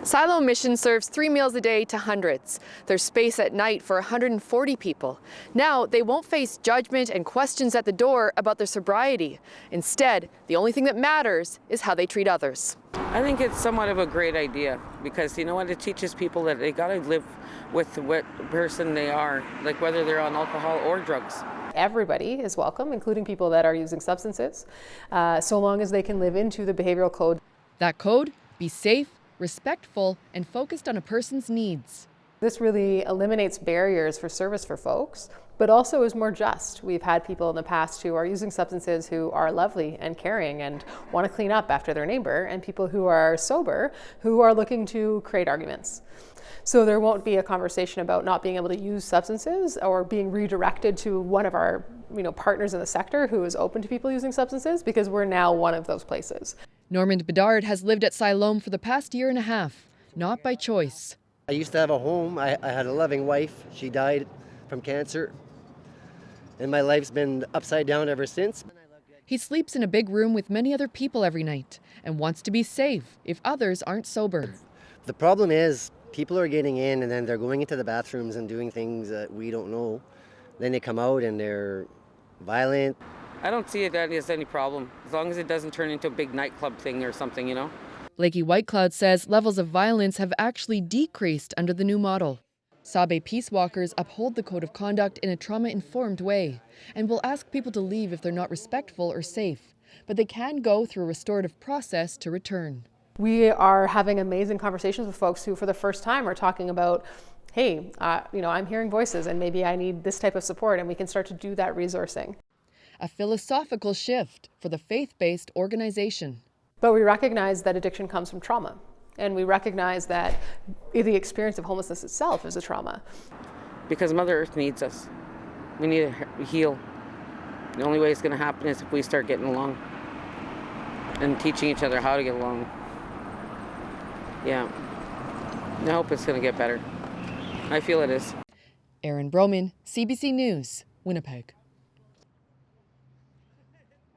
Siloam Mission serves 3 meals a day to hundreds. There's space at night for 140 people. Now, they won't face judgment and questions at the door about their sobriety. Instead, the only thing that matters is how they treat others. I think it's somewhat of a great idea because you know what, it teaches people that they got to live with what person they are, like whether they're on alcohol or drugs. Everybody is welcome, including people that are using substances, so long as they can live into the behavioral code. That code? Be safe, respectful, and focused on a person's needs. This really eliminates barriers for service for folks, but also is more just. We've had people in the past who are using substances who are lovely and caring and want to clean up after their neighbor, and people who are sober who are looking to create arguments. So there won't be a conversation about not being able to use substances or being redirected to one of our partners in the sector who is open to people using substances, because we're now one of those places. Normand Bedard has lived at Siloam for the past year and a half, not by choice. I used to have a home. I had a loving wife. She died from cancer. And my life's been upside down ever since. He sleeps in a big room with many other people every night and wants to be safe if others aren't sober. The problem is people are getting in and then they're going into the bathrooms and doing things that we don't know. Then they come out and they're violent. I don't see it as any problem, as long as it doesn't turn into a big nightclub thing or something, you know. Blaikie Whitecloud says levels of violence have actually decreased under the new model. Sabe Peace Walkers uphold the code of conduct in a trauma-informed way and will ask people to leave if they're not respectful or safe, but they can go through a restorative process to return. We are having amazing conversations with folks who for the first time are talking about, hey, I'm hearing voices and maybe I need this type of support, and we can start to do that resourcing. A philosophical shift for the faith-based organization. But we recognize that addiction comes from trauma, and we recognize that the experience of homelessness itself is a trauma. Because Mother Earth needs us. We need to heal. The only way it's going to happen is if we start getting along and teaching each other how to get along. Yeah. I hope it's going to get better. I feel it is. Erin Broman, CBC News, Winnipeg.